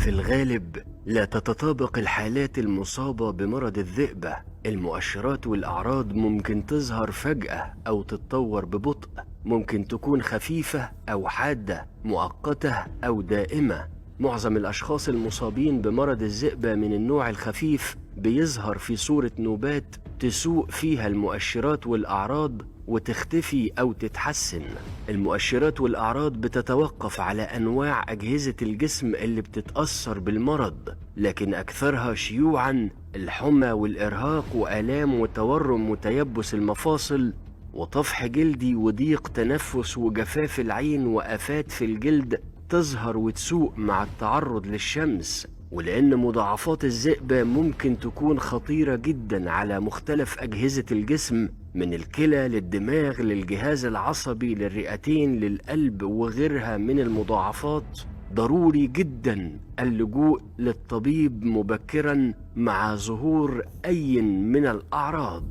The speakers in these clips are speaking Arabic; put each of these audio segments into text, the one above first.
في الغالب لا تتطابق الحالات المصابة بمرض الذئبة. المؤشرات والأعراض ممكن تظهر فجأة أو تتطور ببطء، ممكن تكون خفيفة أو حادة، مؤقتة أو دائمة. معظم الأشخاص المصابين بمرض الذئبة من النوع الخفيف بيظهر في صورة نوبات تسوء فيها المؤشرات والأعراض وتختفي أو تتحسن. المؤشرات والأعراض بتتوقف على أنواع أجهزة الجسم اللي بتتأثر بالمرض، لكن أكثرها شيوعاً الحمى والإرهاق وآلام وتورم وتيبس المفاصل وطفح جلدي وضيق تنفس وجفاف العين وآفات في الجلد تظهر وتسوء مع التعرض للشمس. ولأن مضاعفات الذئبة ممكن تكون خطيرة جدا على مختلف أجهزة الجسم، من الكلى للدماغ للجهاز العصبي للرئتين للقلب وغيرها من المضاعفات، ضروري جدا اللجوء للطبيب مبكرا مع ظهور أي من الأعراض.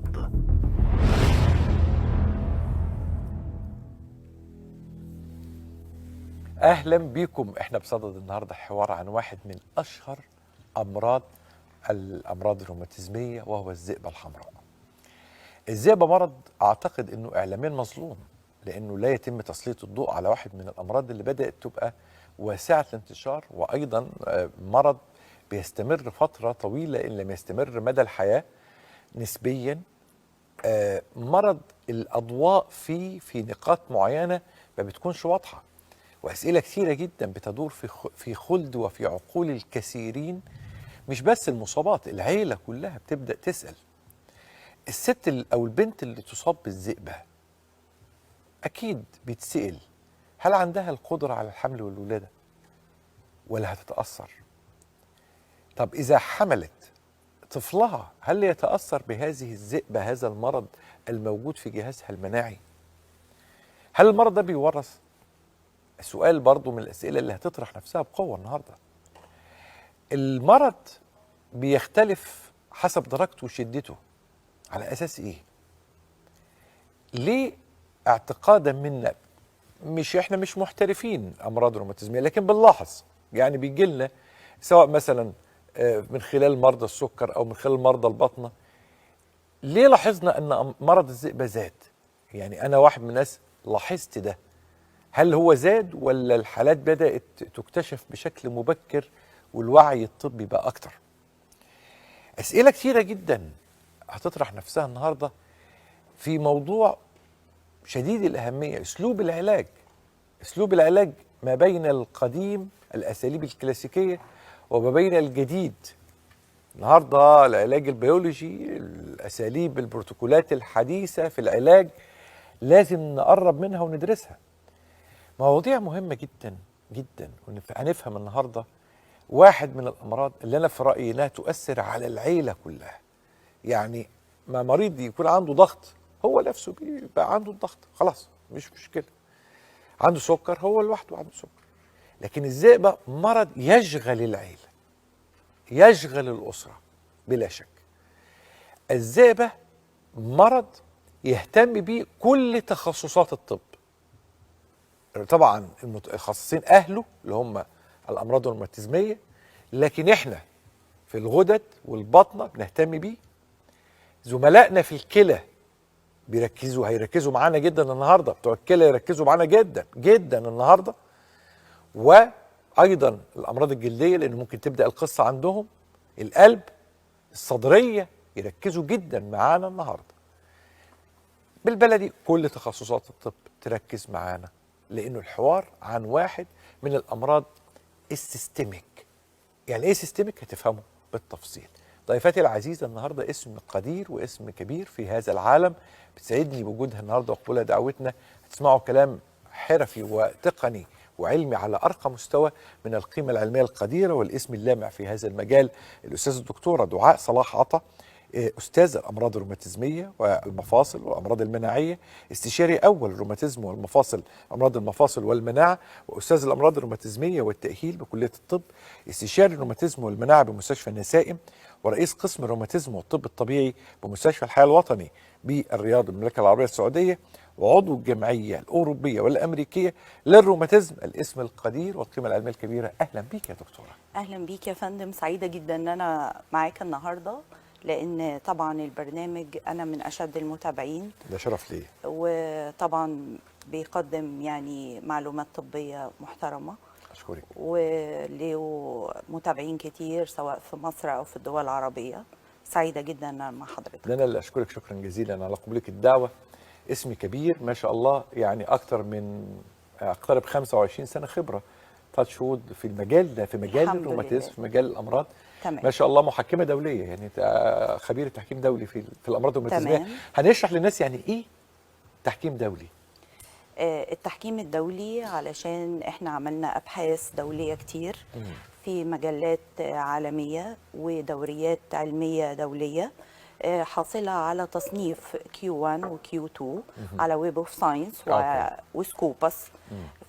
اهلا بيكم. احنا بصدد النهارده حوار عن واحد من اشهر الامراض الروماتيزميه، وهو الذئبه الحمراء. الذئبه مرض اعتقد انه اعلاميا مظلوم، لانه لا يتم تسليط الضوء على واحد من الامراض اللي بدات تبقى واسعه الانتشار، وايضا مرض بيستمر فتره طويله ان لم يستمر مدى الحياه نسبيا. مرض الاضواء فيه في نقاط معينه ما بتكونش واضحه، وأسئلة كثيرة جدا بتدور في خلد وفي عقول الكثيرين، مش بس المصابات، العيلة كلها بتبدأ تسأل. الست أو البنت اللي تصاب بالذئبة أكيد بيتسأل هل عندها القدرة على الحمل والولادة ولا هتتأثر؟ طب إذا حملت طفلها هل يتأثر بهذه الذئبة، هذا المرض الموجود في جهازها المناعي؟ هل المرض ده بيورث؟ السؤال برضو من الأسئلة اللي هتطرح نفسها بقوة النهاردة. المرض بيختلف حسب درجته وشدته. على أساس إيه؟ ليه اعتقادا منا، احنا مش محترفين أمراض روماتيزمية، لكن بنلاحظ، يعني بيجي لنا سواء مثلا من خلال مرضى السكر أو من خلال مرضى البطنة، ليه لاحظنا أن مرض الذئبة زاد؟ يعني أنا واحد من الناس لاحظت ده. هل هو زاد ولا الحالات بدأت تكتشف بشكل مبكر والوعي الطبي بقى أكتر؟ أسئلة كثيرة جدا هتطرح نفسها النهاردة في موضوع شديد الأهمية، أسلوب العلاج. أسلوب العلاج ما بين القديم الأساليب الكلاسيكية وما بين الجديد. النهاردة العلاج البيولوجي، الأساليب البروتوكولات الحديثة في العلاج لازم نقرب منها وندرسها. مواضيع مهمة جدا جدا، وهنفهم النهاردة واحد من الأمراض اللي أنا في رأيي إنها تؤثر على العيلة كلها. يعني ما مريض يكون عنده ضغط، هو نفسه بيبقى عنده الضغط، خلاص مش مشكلة. عنده سكر، هو لوحده عنده سكر. لكن الذئبة مرض يشغل العيلة، يشغل الأسرة بلا شك. الذئبة مرض يهتم بيه كل تخصصات الطب. طبعا المتخصصين اهله اللي هم الامراض الروماتيزميه، لكن احنا في الغدد والبطنه بنهتم بيه. زملائنا في الكلى هيركزوا معانا جدا النهارده، بتوع الكلى يركزوا معانا جدا جدا النهارده. وايضا الامراض الجلديه، لان ممكن تبدا القصه عندهم. القلب، الصدريه يركزوا جدا معانا النهارده. بالبلدي كل تخصصات الطب تركز معانا، لأنه الحوار عن واحد من الأمراض السيستميك. يعني إيه سيستميك؟ هتفهمه بالتفصيل. ضيفتي العزيزة النهاردة اسم قدير واسم كبير في هذا العالم، بتسعدني بوجودها النهاردة وقبولها دعوتنا. هتسمعوا كلام حرفي وتقني وعلمي على أرقى مستوى من القيمة العلمية القديرة والاسم اللامع في هذا المجال، الأستاذ الدكتورة دعاء صلاح عطا، أستاذ الأمراض الروماتيزمية والمفاصل والأمراض المناعية، استشاري أول الروماتيزم والمفاصل، أمراض المفاصل والمناعة، وأستاذ الأمراض الروماتيزمية والتأهيل بكلية الطب، استشاري الروماتيزم والمناعة بمستشفى النسائم، ورئيس قسم الروماتيزم والطب الطبيعي بمستشفى الحياة الوطني بالرياض المملكة العربية السعودية، وعضو الجمعية الأوروبية والأمريكية للروماتيزم، الاسم القدير والقيمة العلمية الكبيرة. أهلا بيك يا دكتورة. اهلا بيك يا فندم، سعيده جدا ان انا معاك النهارده، لان طبعا البرنامج انا من اشد المتابعين، ده شرف لي. وطبعا بيقدم يعني معلومات طبيه محترمه، أشكرك. وله متابعين كتير سواء في مصر او في الدول العربيه. سعيده جدا ان انا مع حضرتك. ده أنا اللي أشكرك شكرا جزيلا على قبولك الدعوة. اسمي كبير ما شاء الله، يعني أكتر من أقترب 25 سنة خبرة تاتش وود في المجال ده، في مجال الحمد الروماتيزم، لله. في مجال الأمراض. تمام. ما شاء الله محكمة دولية، يعني خبيرة تحكيم دولي في الأمراض الروماتيزمية. تمام. هنشرح للناس يعني إيه تحكيم دولي. التحكيم الدولي علشان احنا عملنا ابحاث دوليه كتير في مجلات عالمية ودوريات علمية دولية، حاصلة على تصنيف Q1 و Q2 على ويب اوف ساينس وسكوبس.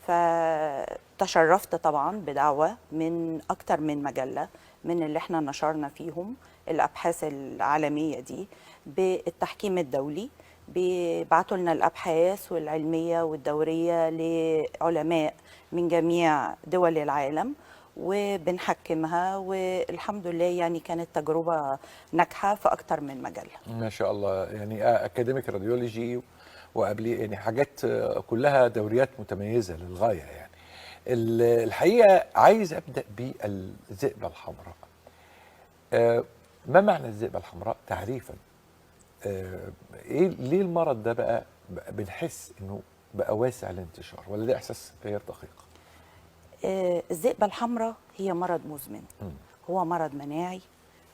فتشرفت طبعا بدعوة من أكتر من مجلة من اللي احنا نشرنا فيهم الأبحاث العالمية دي بالتحكيم الدولي. بيبعتوا لنا الأبحاث والعلمية والدورية لعلماء من جميع دول العالم، وبنحكمها، والحمد لله يعني كانت تجربة ناجحة في أكتر من مجلة. ما شاء الله، يعني أكاديميك راديولوجي وقبليه يعني حاجات كلها دوريات متميزة للغاية. يعني الحقيقة عايز أبدأ بالذئبة الحمراء. ما معنى الذئبة الحمراء تعريفا؟ إيه ليه المرض ده بقى بنحس إنه بقى واسع الانتشار، ولا ده إحساس غير دقيق؟ الذئبة الحمراء هي مرض مزمن. هو مرض مناعي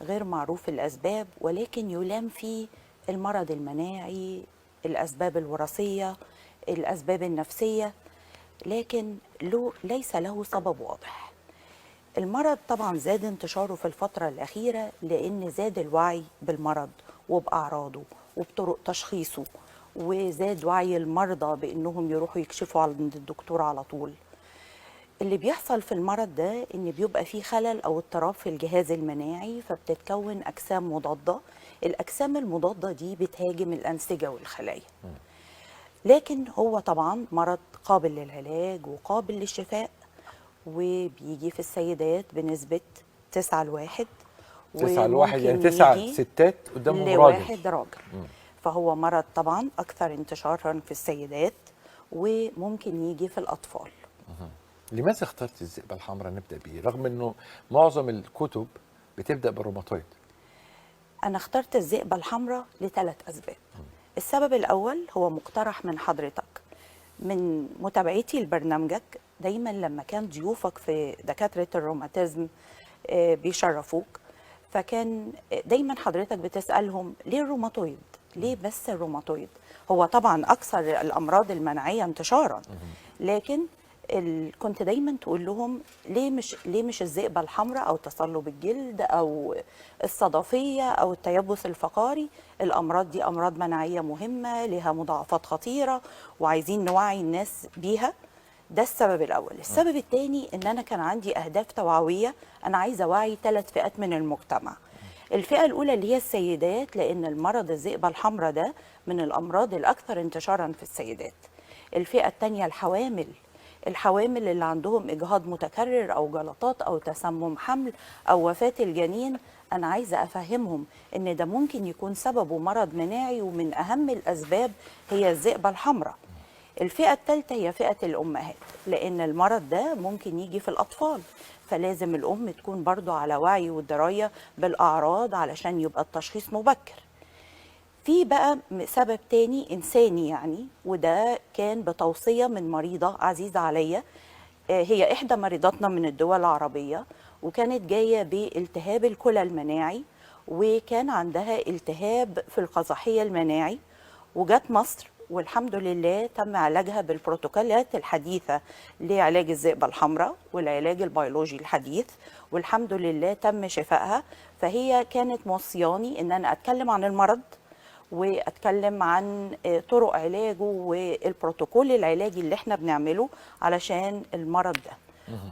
غير معروف الأسباب، ولكن يلام فيه المرض المناعي، الأسباب الوراثية، الأسباب النفسية، لكن ليس له سبب واضح. المرض طبعا زاد انتشاره في الفترة الأخيرة لأن زاد الوعي بالمرض وبأعراضه وبطرق تشخيصه، وزاد وعي المرضى بأنهم يروحوا يكشفوا عند الدكتور على طول. اللي بيحصل في المرض ده ان بيبقى فيه خلل او اضطراب في الجهاز المناعي، فبتتكون اجسام مضاده. الاجسام المضاده دي بتهاجم الانسجه والخلايا. لكن هو طبعا مرض قابل للعلاج وقابل للشفاء، وبيجي في السيدات بنسبه 9 ل1. 9 ل1 يعني 9 ستات قدامهم راجل. راجل. فهو مرض طبعا اكثر انتشارا في السيدات، وممكن يجي في الاطفال. لماذا اخترت الذئبة الحمراء نبدأ بيه، رغم انه معظم الكتب بتبدأ بالروماتويد؟ أنا اخترت الذئبة الحمراء ل3 أسباب. السبب الأول هو مقترح من حضرتك، من متابعتي لبرنامجك. دايما لما كان ضيوفك في دكاترة الروماتيزم بيشرفوك، فكان دايما حضرتك بتسألهم ليه الروماتويد؟ ليه بس الروماتويد؟ هو طبعا أكثر الأمراض المناعية انتشارا، لكن كنت دايما تقول لهم ليه مش الذئبه الحمراء او تصلب الجلد او الصدفيه او التيبس الفقاري؟ الامراض دي امراض مناعيه مهمه لها مضاعفات خطيره، وعايزين نوعي الناس بيها. ده السبب الاول. السبب الثاني ان انا كان عندي اهداف توعويه، انا عايزه اوعي 3 فئات من المجتمع. الفئه الاولى اللي هي السيدات، لان المرض الذئبه الحمراء ده من الامراض الاكثر انتشارا في السيدات. الفئه الثانيه الحوامل اللي عندهم إجهاض متكرر أو جلطات أو تسمم حمل أو وفاة الجنين. أنا عايزة أفهمهم إن ده ممكن يكون سببه مرض مناعي، ومن أهم الأسباب هي الذئبة الحمراء. الفئة الثالثة هي فئة الأمهات، لأن المرض ده ممكن يجي في الأطفال، فلازم الأم تكون برضو على وعي والدراية بالأعراض علشان يبقى التشخيص مبكر. في بقى سبب تاني إنساني يعني، وده كان بتوصية من مريضة عزيزة عليا. هي إحدى مريضاتنا من الدول العربية، وكانت جاية بالتهاب الكلى المناعي، وكان عندها التهاب في القزحية المناعي، وجات مصر والحمد لله تم علاجها بالبروتوكولات الحديثة لعلاج الذئبة الحمراء والعلاج البيولوجي الحديث، والحمد لله تم شفائها. فهي كانت موصياني إن أنا أتكلم عن المرض واتكلم عن طرق علاجه والبروتوكول العلاجي اللي احنا بنعمله علشان المرض ده.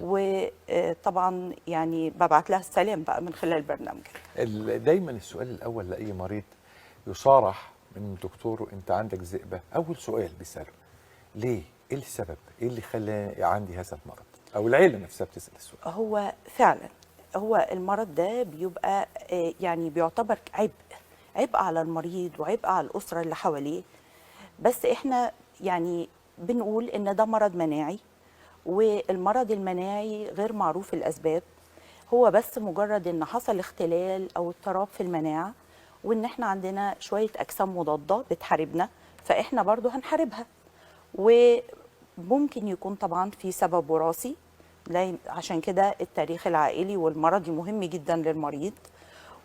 وطبعا يعني ببعت لها السلام بقى من خلال البرنامج. دايما السؤال الاول لاي مريض يصارح من دكتوره انت عندك ذئبه، اول سؤال بيساله ليه؟ ايه السبب؟ ايه اللي خلى عندي هذا المرض؟ او العيله نفسها بتسال السؤال. هو فعلا هو المرض ده بيبقى يعني بيعتبر عبء على المريض وعبء على الأسرة اللي حواليه، بس احنا يعني بنقول ان ده مرض مناعي، والمرض المناعي غير معروف الأسباب، هو بس مجرد ان حصل اختلال او اضطراب في المناعة، وان احنا عندنا شوية أجسام مضادة بتحاربنا، فاحنا برضو هنحاربها. وممكن يكون طبعا في سبب وراثي، عشان كده التاريخ العائلي والمرضي مهم جدا للمريض.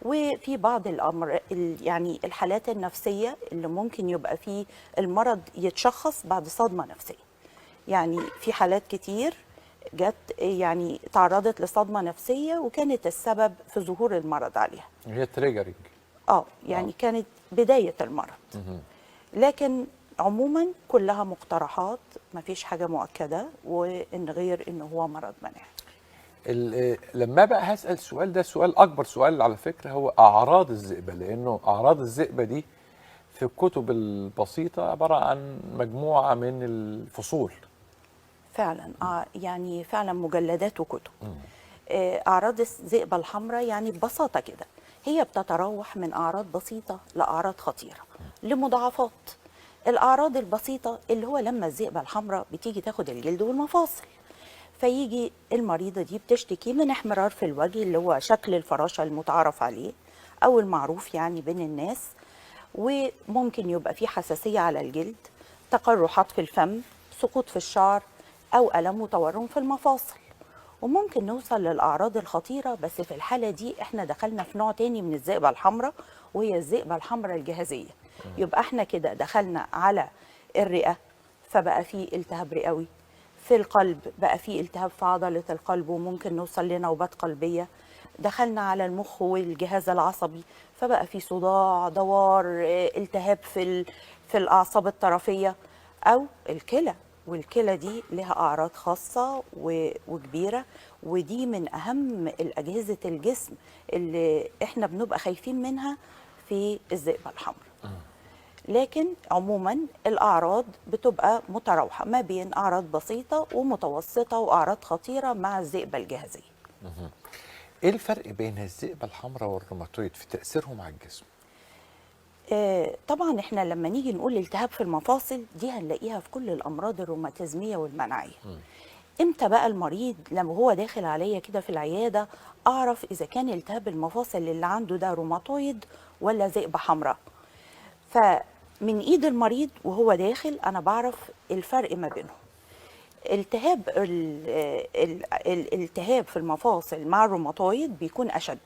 وفي بعض الامر يعني الحالات النفسيه اللي ممكن يبقى فيه المرض يتشخص بعد صدمه نفسيه. يعني في حالات كتير جت يعني تعرضت لصدمه نفسيه وكانت السبب في ظهور المرض عليها. هي تريجرنج. يعني كانت بدايه المرض. لكن عموما كلها مقترحات، مفيش حاجه مؤكده، وان غير ان هو مرض مناعي. لما بقى هسأل السؤال ده، سؤال أكبر سؤال على فكرة، هو أعراض الذئبة، لأنه أعراض الذئبة دي في الكتب البسيطة عبارة عن مجموعة من الفصول. فعلا يعني فعلا مجلدات وكتب. أعراض الذئبة الحمراء يعني ببساطة كده هي بتتراوح من أعراض بسيطة لأعراض خطيرة لمضاعفات. الأعراض البسيطة اللي هو لما الذئبة الحمراء بتيجي تاخد الجلد والمفاصل، فيجي المريضة دي بتشتكي من احمرار في الوجه اللي هو شكل الفراشة المتعارف عليه أو المعروف يعني بين الناس، وممكن يبقى في حساسية على الجلد، تقرحات في الفم، سقوط في الشعر، أو ألم وتورم في المفاصل. وممكن نوصل للأعراض الخطيرة، بس في الحالة دي احنا دخلنا في نوع تاني من الذئبة الحمراء، وهي الذئبة الحمراء الجهازية. يبقى احنا كده دخلنا على الرئة، فبقى فيه التهاب رئوي. في القلب بقى فيه التهاب في عضلة القلب وممكن نوصل لنوبات قلبية. دخلنا على المخ والجهاز العصبي، فبقى فيه صداع، دوار، التهاب في الأعصاب الطرفية، أو الكلى. والكلى دي لها أعراض خاصة وكبيرة، ودي من أهم الأجهزة الجسم اللي احنا بنبقى خايفين منها في الذئبة الحمراء. لكن عموما الأعراض بتبقى متراوحة ما بين أعراض بسيطة ومتوسطة وأعراض خطيرة مع الذئبة الجهازية. ايه الفرق بين الذئبة الحمراء والروماتويد في تأثيرهم على الجسم؟ طبعا احنا لما نيجي نقول التهاب في المفاصل دي هنلاقيها في كل الأمراض الروماتيزمية والمناعية. امتى بقى المريض لما هو داخل عليا كده في العيادة أعرف إذا كان التهاب المفاصل اللي عنده ده روماتويد ولا ذئبة حمراء؟ فمن ايد المريض وهو داخل انا بعرف الفرق ما بينهم. الالتهاب في المفاصل مع الروماتويد بيكون اشد،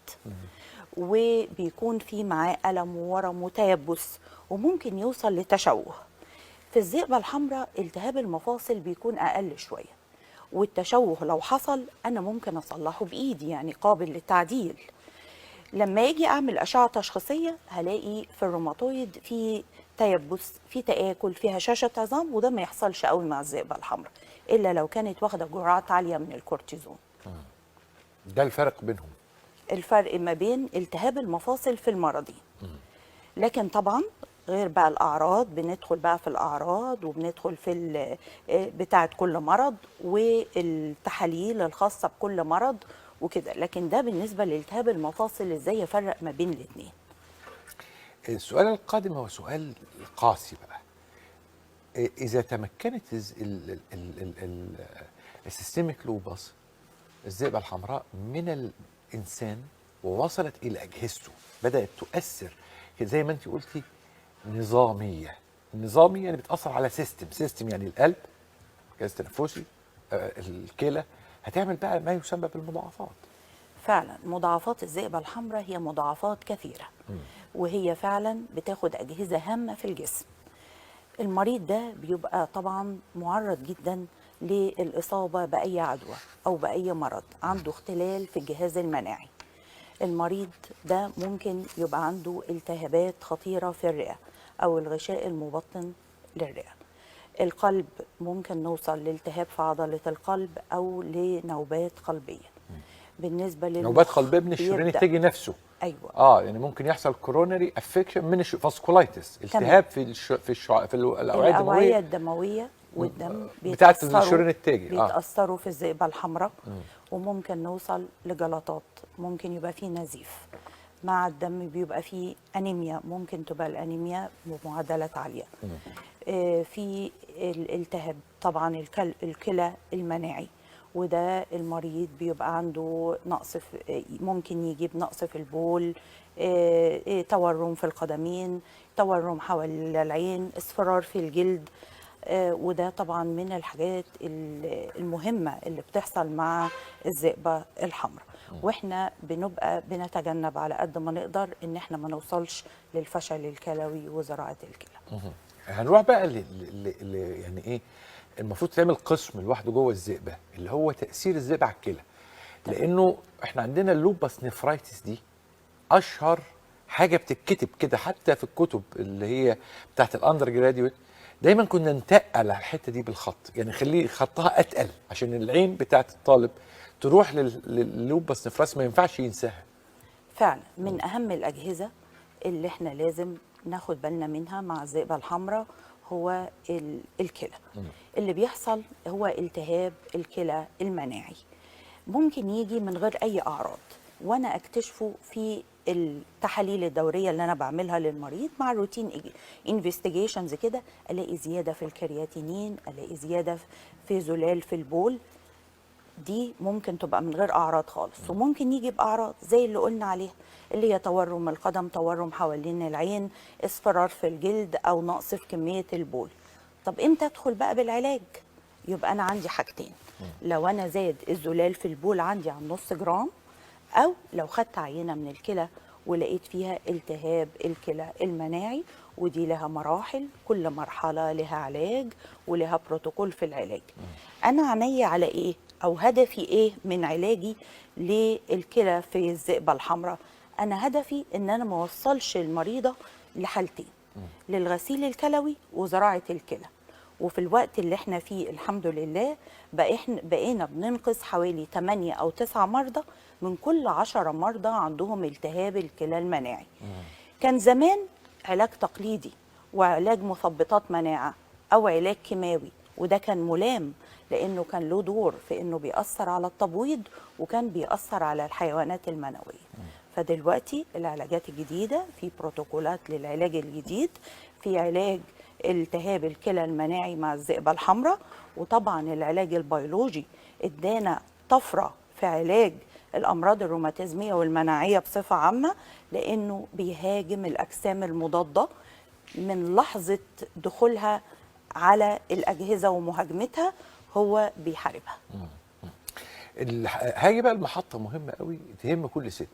وبيكون في معاه الم وورم وتيبس، وممكن يوصل لتشوه. في الذئبه الحمراء التهاب المفاصل بيكون اقل شويه، والتشوه لو حصل انا ممكن اصلحه بايدي، يعني قابل للتعديل. لما يجي اعمل اشعه تشخيصيه هلاقي في الروماتويد في تيبس، في تآكل، في هشاشه عظام، وده ما يحصلش قوي مع الذئبه الحمراء الا لو كانت واخده جرعات عاليه من الكورتيزون. ده الفرق بينهم، الفرق ما بين التهاب المفاصل في المرضين. لكن طبعا غير بقى الاعراض، بندخل بقى في الاعراض وبندخل في بتاعه كل مرض والتحاليل الخاصه بكل مرض وكده. لكن ده بالنسبه لالتهاب المفاصل ازاي افرق ما بين الاثنين. السؤال القادم هو سؤال قاسي بقى. اذا تمكنت السيستميك لوبس، الذئبه الحمراء، من الانسان ووصلت الى اجهزته، بدات تؤثر زي ما انت قلتي نظاميه. النظاميه يعني بتاثر على سيستم يعني القلب، الجهاز التنفسي، الكلى، هتعمل بقى ما يسمى بالمضاعفات. فعلا مضاعفات الذئبه الحمراء هي مضاعفات كثيره، وهي فعلا بتاخد اجهزه هامه في الجسم. المريض ده بيبقى طبعا معرض جدا للاصابه باي عدوى او باي مرض، عنده اختلال في الجهاز المناعي. المريض ده ممكن يبقى عنده التهابات خطيره في الرئه او الغشاء المبطن للرئه. القلب ممكن نوصل لالتهاب في عضلة القلب أو لنوبات قلبية. بالنسبة للمخ نوبات قلبيه من الشريان بيبدأ- التاجي نفسه. أيوة. يعني ممكن يحصل كورونري افكشن من فاسكولايتس، تمام. التهاب في الاوعيه الأوعية الدمويه الدموية والدم بتاعه الشريان التاجي. بيتأثروا في الذئبة الحمراء، وممكن نوصل لجلطات، ممكن يبقى فيه نزيف مع الدم، بيبقى فيه أنيميا، ممكن تبقى الأنيميا بمعدلات عالية. في الالتهاب طبعا الكلى المناعي، وده المريض بيبقى عنده نقص ممكن يجيب نقص في البول، تورم في القدمين، تورم حول العين، اصفرار في الجلد. وده طبعا من الحاجات المهمة اللي بتحصل مع الذئبة الحمراء. واحنا بنبقى بنتجنب على قد ما نقدر ان احنا ما نوصلش للفشل الكلوي وزراعة الكلى. هنروح بقى يعني ايه المفروض تعمل قسم لوحده جوه الذئبه، اللي هو تاثير الذئبه على الكلى. لانه احنا عندنا اللوبس نفرايتس دي اشهر حاجه بتتكتب كده حتى في الكتب اللي هي بتاعت الاندر جراديويت. دايما كنا نتقل على الحته دي بالخط، يعني خليه خطها اتقل عشان العين بتاعت الطالب تروح لللوبس نفرايتس، ما ينفعش ينساها. فعلا من اهم الاجهزه اللي احنا لازم ناخد بالنا منها مع الذئبه الحمراء هو الكلى. اللي بيحصل هو التهاب الكلى المناعي، ممكن يجي من غير اي اعراض، وانا اكتشفه في التحاليل الدوريه اللي انا بعملها للمريض مع الروتين انفستيجيشنز كده، الاقي زياده في الكرياتينين، الاقي زياده في زلال في البول. دي ممكن تبقى من غير اعراض خالص، وممكن يجي باعراض زي اللي قلنا عليها، اللي هي تورم القدم، تورم حوالين العين، اصفرار في الجلد، او نقص في كميه البول. طب امتى ادخل بقى بالعلاج؟ يبقى انا عندي حاجتين، لو انا زاد الزلال في البول عندي عن نص جرام، او لو خدت عينه من الكلى ولقيت فيها التهاب الكلى المناعي، ودي لها مراحل، كل مرحله لها علاج ولها بروتوكول في العلاج. انا عيني على ايه او هدفي ايه من علاجي للكلى في الذئبه الحمراء؟ انا هدفي ان انا ما اوصلش المريضه لحالتين، للغسيل الكلوي وزراعه الكلى. وفي الوقت اللي احنا فيه الحمد لله بقينا بننقذ حوالي 8 أو 9 مرضى من كل 10 مرضى عندهم التهاب الكلى المناعي. كان زمان علاج تقليدي وعلاج مثبطات مناعة أو علاج كيماوي، وده كان ملام لأنه كان له دور في أنه بيأثر على التبويض وكان بيأثر على الحيوانات المنوية. فدلوقتي العلاجات الجديدة، في بروتوكولات للعلاج الجديد، في علاج التهاب الكلى المناعي مع الذئبة الحمراء. وطبعا العلاج البيولوجي ادانا طفرة في علاج الأمراض الروماتيزمية والمناعية بصفة عامة، لأنه بيهاجم الأجسام المضادة من لحظة دخولها على الأجهزة ومهاجمتها، هو بيحاربها. هاجي بقى المحطة مهمة قوي تهم كل ست،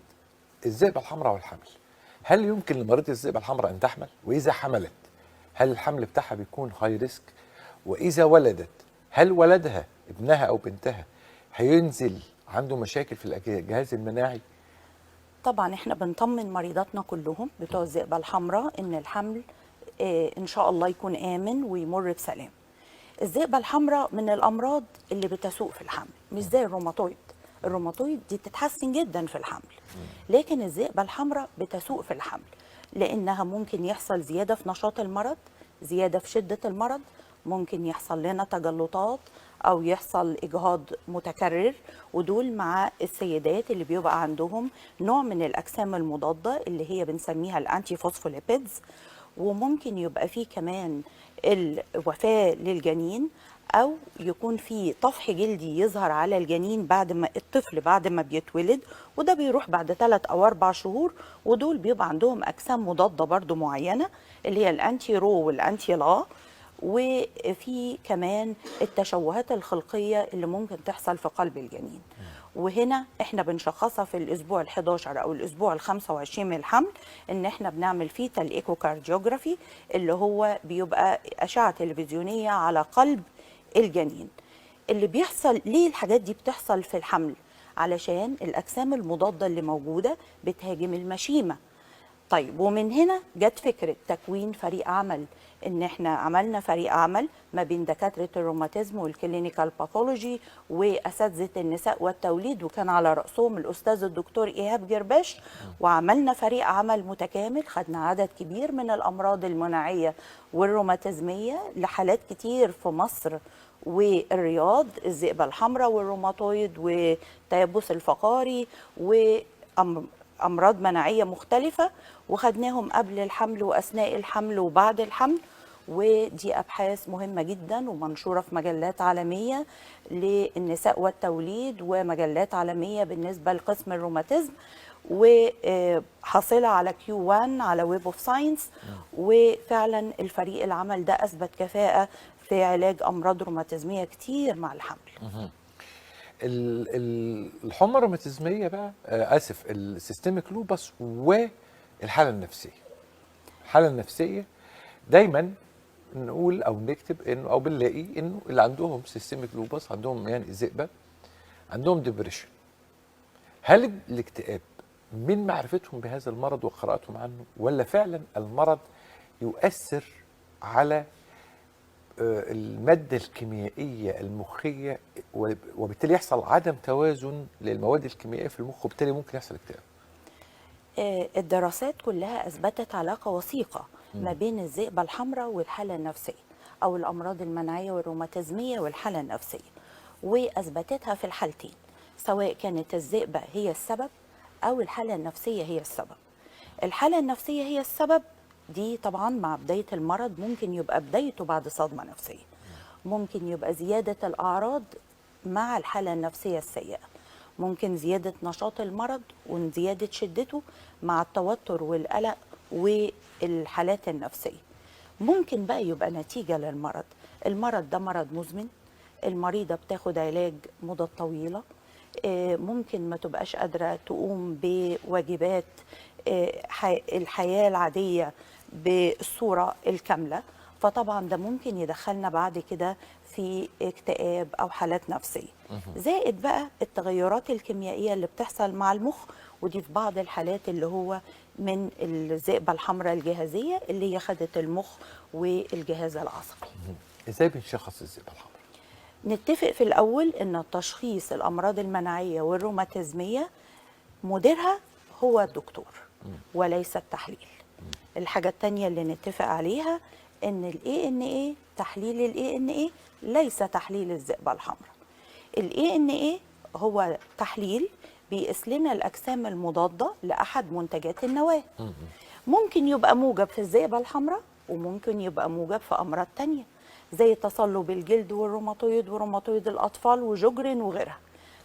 الذئبة الحمراء والحمل. هل يمكن لمريضة الذئبة الحمراء أن تحمل؟ وإذا حملت هل الحمل بتاعها بيكون هاي ريسك؟ وإذا ولدت هل ولدها ابنها أو بنتها هينزل عنده مشاكل في الجهاز المناعي؟ طبعا احنا بنطمن مريضاتنا كلهم بتوع الذئبة الحمراء ان الحمل ان شاء الله يكون آمن ويمر بسلام. الذئبة الحمراء من الأمراض اللي بتسوء في الحمل، مش زي الروماتويد. الروماتويد دي تتحسن جدا في الحمل، لكن الذئبة الحمراء بتسوء في الحمل لأنها ممكن يحصل زيادة في نشاط المرض، زيادة في شدة المرض، ممكن يحصل لنا تجلطات أو يحصل إجهاض متكرر، ودول مع السيدات اللي بيبقى عندهم نوع من الأجسام المضادة اللي هي بنسميها الأنتي فوسفوليبيدز. وممكن يبقى فيه كمان الوفاة للجنين، أو يكون في طفح جلدي يظهر على الجنين بعد ما الطفل بعد ما بيتولد، وده بيروح بعد 3 أو 4 شهور، ودول بيبقى عندهم أجسام مضادة برضو معينة اللي هي الأنتي رو والأنتي لا. وفي كمان التشوهات الخلقية اللي ممكن تحصل في قلب الجنين، وهنا احنا بنشخصها في الاسبوع ال11 او الاسبوع ال25 من الحمل، ان احنا بنعمل فيتال ايكوكارديوجرافي اللي هو بيبقى اشعة تلفزيونية على قلب الجنين. اللي بيحصل ليه الحاجات دي بتحصل في الحمل؟ علشان الاجسام المضادة اللي موجودة بتهاجم المشيمة. طيب ومن هنا جت فكرة تكوين فريق عمل، ان احنا عملنا فريق عمل ما بين دكاترة الروماتيزم والكلينيكال باثولوجي واساتذة النساء والتوليد، وكان على رأسهم الاستاذ الدكتور ايهاب جرباش. وعملنا فريق عمل متكامل، خدنا عدد كبير من الامراض المناعية والروماتيزمية لحالات كتير في مصر والرياض، الذئبة الحمراء والروماتويد والتيبس الفقاري وأمراض مناعية مختلفة، وخدناهم قبل الحمل وأثناء الحمل وبعد الحمل. ودي أبحاث مهمة جدا ومنشورة في مجلات عالمية للنساء والتوليد ومجلات عالمية بالنسبة لقسم الروماتيزم، وحاصلة على Q1 على ويب اوف ساينس. وفعلا الفريق العمل ده أثبت كفاءة في علاج أمراض روماتيزمية كتير مع الحمل. الحمى الروماتيزميه بقى اسف السيستميك لوبس والحاله النفسيه. الحاله النفسيه دايما نقول او نكتب انه او بنلاقي انه اللي عندهم سيستميك لوبس عندهم يعني ذئبه عندهم ديبريشن. هل الاكتئاب من معرفتهم بهذا المرض وقراءتهم عنه، ولا فعلا المرض يؤثر على المادة الكيميائية المخية وبالتالي يحصل عدم توازن للمواد الكيميائية في المخ وبالتالي ممكن يحصل اكتئاب؟ الدراسات كلها أثبتت علاقة وثيقة ما بين الذئبة الحمراء والحالة النفسية، أو الأمراض المناعية والروماتيزمية والحالة النفسية، وأثبتتها في الحالتين، سواء كانت الذئبة هي السبب أو الحالة النفسية هي السبب. الحالة النفسية هي السبب دي طبعا مع بداية المرض ممكن يبقى بدايته بعد صدمة نفسية، ممكن يبقى زيادة الأعراض مع الحالة النفسية السيئة، ممكن زيادة نشاط المرض وزيادة شدته مع التوتر والقلق والحالات النفسية. ممكن بقى يبقى نتيجة للمرض، المرض ده مرض مزمن، المريضة بتاخد علاج مدة طويلة، ممكن ما تبقاش قادرة تقوم بواجبات الحياة العادية بالصورة الكاملة، فطبعا ده ممكن يدخلنا بعد كده في اكتئاب أو حالات نفسية. زائد بقى التغيرات الكيميائية اللي بتحصل مع المخ، ودي في بعض الحالات اللي هو من الذئبة الحمراء الجهازية اللي هي خدت المخ والجهاز العصبي. ازاي بنشخص الذئبة الحمراء؟ نتفق في الأول إن تشخيص الأمراض المناعية والروماتيزمية مديرها هو الدكتور وليس التحليل. الحاجة التانية اللي نتفق عليها إن ال ANA تحليل ال ANA ليس تحليل الذئبة الحمراء. ال ANA هو تحليل بيقيس لنا الأجسام المضادة لأحد منتجات النواة. ممكن يبقى موجب في الذئبة الحمراء وممكن يبقى موجب في أمراض تانية زي تصلب الجلد والروماتويد وروماتويد الأطفال وجوجرين وغيرها.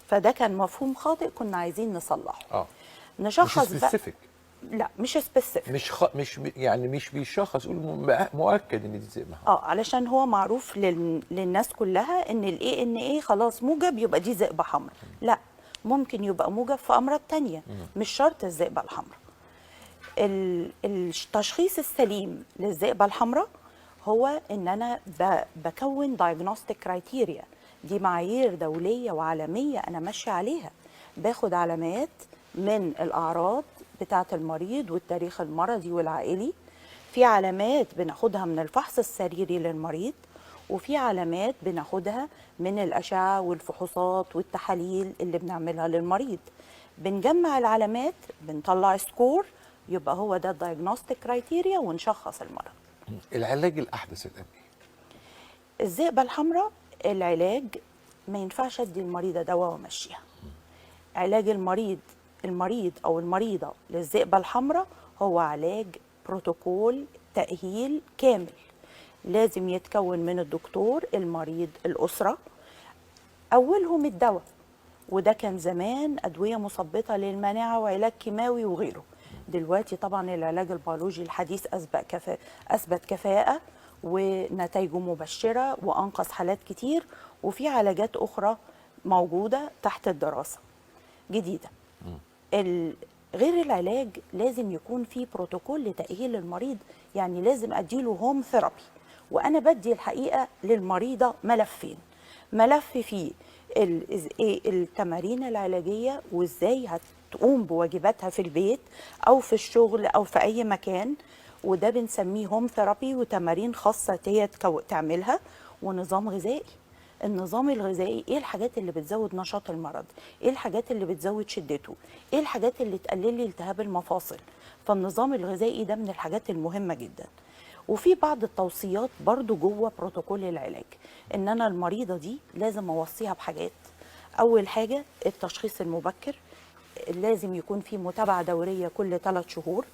فده كان مفهوم خاطئ كنا عايزين نصلحه. نشخص مش سبيسيفيك. لا مش سبيسيفيك، مش يعني مش بيشخص يقول مؤكد ان دي ذئبة. علشان هو معروف للناس كلها ان ال ANA خلاص موجب يبقى دي ذئبة حمراء. لا، ممكن يبقى موجب في امراض تانية، مش شرط الذئبة الحمراء. التشخيص السليم للذئبة الحمراء هو ان انا بكون دايجنوستيك كرايتيريا، دي معايير دولية وعالمية انا ماشية عليها. باخد علامات من الاعراض بتاعة المريض والتاريخ المرضي والعائلي، في علامات بناخدها من الفحص السريري للمريض، وفي علامات بناخدها من الأشعة والفحوصات والتحاليل اللي بنعملها للمريض. بنجمع العلامات بنطلع سكور، يبقى هو ده الدايجنوستيك كرايتيريا ونشخص المرض. العلاج الأحدث الآن ايه؟ الذئبة الحمراء العلاج ما ينفعش ادي المريضة دواء وامشيها. علاج المريض أو المريضة للذئبة الحمراء هو علاج بروتوكول تأهيل كامل، لازم يتكون من الدكتور، المريض، الأسرة. أولهم الدواء، وده كان زمان أدوية مثبطة للمناعة وعلاج كيماوي وغيره. دلوقتي طبعا العلاج البيولوجي الحديث أثبت كفاءة ونتائجه مبشرة وأنقذ حالات كتير، وفي علاجات أخرى موجودة تحت الدراسة جديدة. غير العلاج لازم يكون في بروتوكول لتأهيل المريض، يعني لازم أديله هوم ثيرابي. وأنا بدي الحقيقة للمريضة ملفين، ملف فيه التمارين العلاجية وإزاي تقوم بواجباتها في البيت أو في الشغل أو في أي مكان، وده بنسميه هوم ثيرابي وتمارين خاصة هي تعملها. ونظام غذائي، النظام الغذائي ايه الحاجات اللي بتزود نشاط المرض، ايه الحاجات اللي بتزود شدته، ايه الحاجات اللي تقلل لي التهاب المفاصل. فالنظام الغذائي ده من الحاجات المهمة جدا. وفي بعض التوصيات برضو جوه بروتوكول العلاج، ان انا المريضة دي لازم اوصيها بحاجات. اول حاجة التشخيص المبكر، لازم يكون في متابعة دورية كل 3 شهور،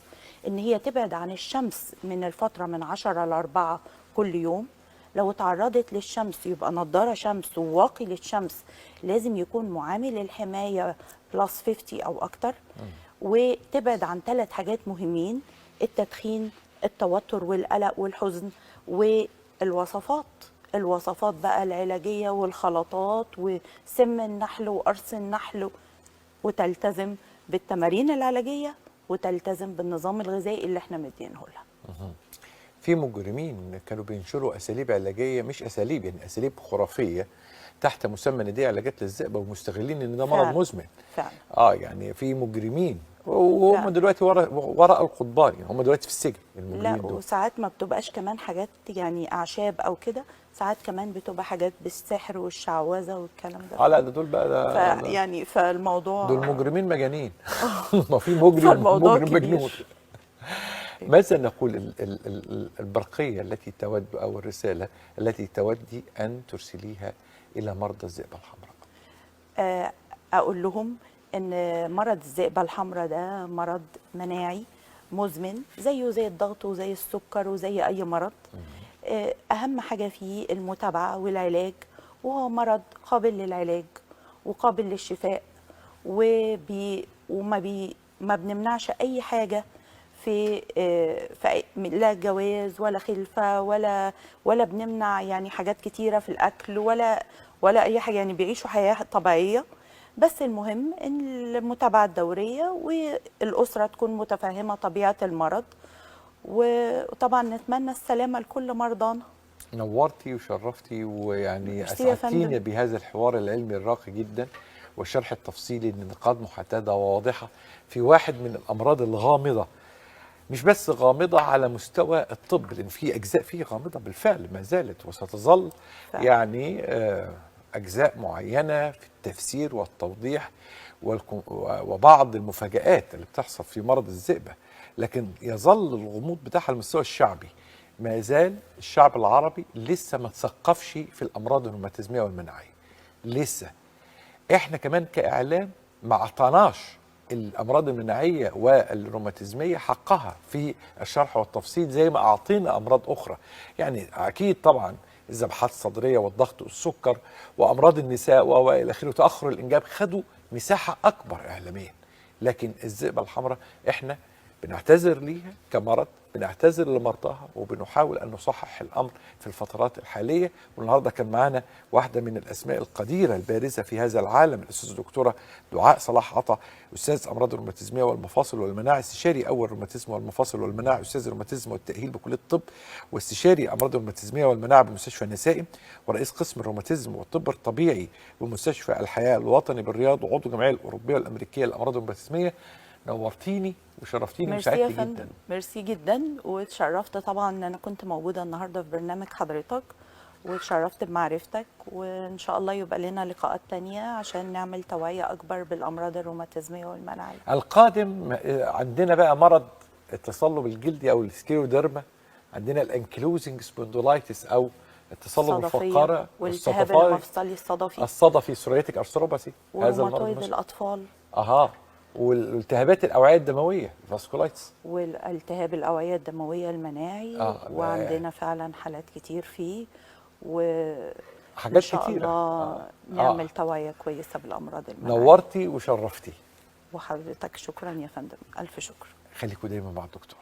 ان هي تبعد عن الشمس من الفترة من 10 ل 4 كل يوم. لو تعرضت للشمس يبقى نظارة شمس وواقي للشمس، لازم يكون معامل الحماية بلس 50 أو أكتر. وتبعد عن 3 حاجات مهمين: التدخين، التوتر والقلق والحزن، والوصفات. الوصفات بقى العلاجية والخلطات وسم النحل وقرص النحل، وتلتزم بالتمارين العلاجية وتلتزم بالنظام الغذائي اللي احنا مدينه لها. في مجرمين كانوا بينشروا اساليب علاجيه، مش اساليب يعني اساليب خرافيه تحت مسمى ان دي علاجات للذئبه، ومستغلين ان ده مرض فعلا. مزمن. فعلا. يعني في مجرمين وهم فعلا. دلوقتي وراء القضبان، يعني هم دلوقتي في السجن لا، المجرمين دول. وساعات ما بتبقاش كمان حاجات يعني اعشاب او كده، ساعات كمان بتبقى حاجات بالسحر والشعوذه والكلام ده. لا، ده دول بقى ده يعني فالموضوع دول مجرمين مجانين. ما في مجرم فالموضوع مجرم مجنون. كبير. ماذا نقول البرقيه التي تود او الرساله التي تودي ان ترسليها الى مرضى الذئبه الحمراء؟ اقول لهم ان مرض الذئبه الحمراء ده مرض مناعي مزمن، زيه زي الضغط وزي السكر وزي اي مرض. اهم حاجه فيه المتابعه والعلاج، وهو مرض قابل للعلاج وقابل للشفاء. ما بنمنعش اي حاجه في لا جواز ولا خلفه ولا بنمنع يعني حاجات كتيره في الاكل ولا اي حاجه، يعني بيعيشوا حياه طبيعيه. بس المهم ان المتابعه الدوريه والاسره تكون متفهمه طبيعه المرض، وطبعا نتمنى السلامه لكل مرضانا. نورتي وشرفتي، ويعني ميرسي يا اسعدتيني فندم. بهذا الحوار العلمي الراقي جدا، والشرح التفصيلي لنقاط محدده وواضحه في واحد من الامراض الغامضه، مش بس غامضه على مستوى الطب، لان في اجزاء فيه غامضه بالفعل ما زالت وستظل فعلا. يعني اجزاء معينه في التفسير والتوضيح وبعض المفاجآت اللي بتحصل في مرض الذئبه، لكن يظل الغموض بتاعها على المستوى الشعبي. ما زال الشعب العربي لسه ما تثقفش في الامراض الروماتيزميه والمناعيه، لسه احنا كمان كاعلام ما اعطاناش الامراض المناعيه والروماتيزميه حقها في الشرح والتفصيل زي ما اعطينا امراض اخرى. يعني اكيد طبعا الذبحات الصدريه والضغط والسكر وامراض النساء والى اخره وتاخر الانجاب خدوا مساحه اكبر اعلاميا، لكن الذئبه الحمراء احنا بنعتذر ليها كمرض، بنعتذر لمرضاها، وبنحاول ان نصحح الامر في الفترات الحاليه. والنهارده كان معانا واحده من الاسماء القديره البارزه في هذا العالم، الاستاذه الدكتوره دعاء صلاح عطا، استاذ امراض الروماتيزميه والمفاصل والمناعه، استشاري اول روماتيزم والمفاصل والمناعه، استاذ الروماتيزم والتاهيل بكليه الطب، واستشاري امراض الروماتيزميه والمناعه بمستشفى النسائي، ورئيس قسم الروماتيزم والطب الطبيعي بمستشفى الحياه الوطني بالرياض، وعضو الجمعيه الاوروبيه والامريكيه للامراض الروماتيزميه. نورتيني وشرفتيني ميرسي يا وسعدتي فندم. جدا. ميرسي جدا، واتشرفت طبعا ان انا كنت موجوده النهارده في برنامج حضرتك، واتشرفت بمعرفتك، وان شاء الله يبقى لنا لقاءات تانية عشان نعمل توعيه اكبر بالامراض الروماتيزميه والمناعيه. القادم عندنا بقى مرض التصلب الجلدي او السكيروديرما، عندنا الانكلوزنج سبوندولايتس او التصلب الفقاره والالتهاب المفصلي الصدفي سورياتيك ارثروباثي، هذا المرض وروماتويد الاطفال، والالتهابات الاوعيه الدمويه فاسكولايتس، والالتهاب الاوعيه الدمويه المناعي. وعندنا فعلا حالات كتير فيه، حاجات إن شاء كتيرة. الله نعمل توعية كويسة بالأمراض المناعية. نورتي وشرفتي. وحضرتك شكرا يا فندم، ألف شكر. خليكوا دايما مع الدكتور.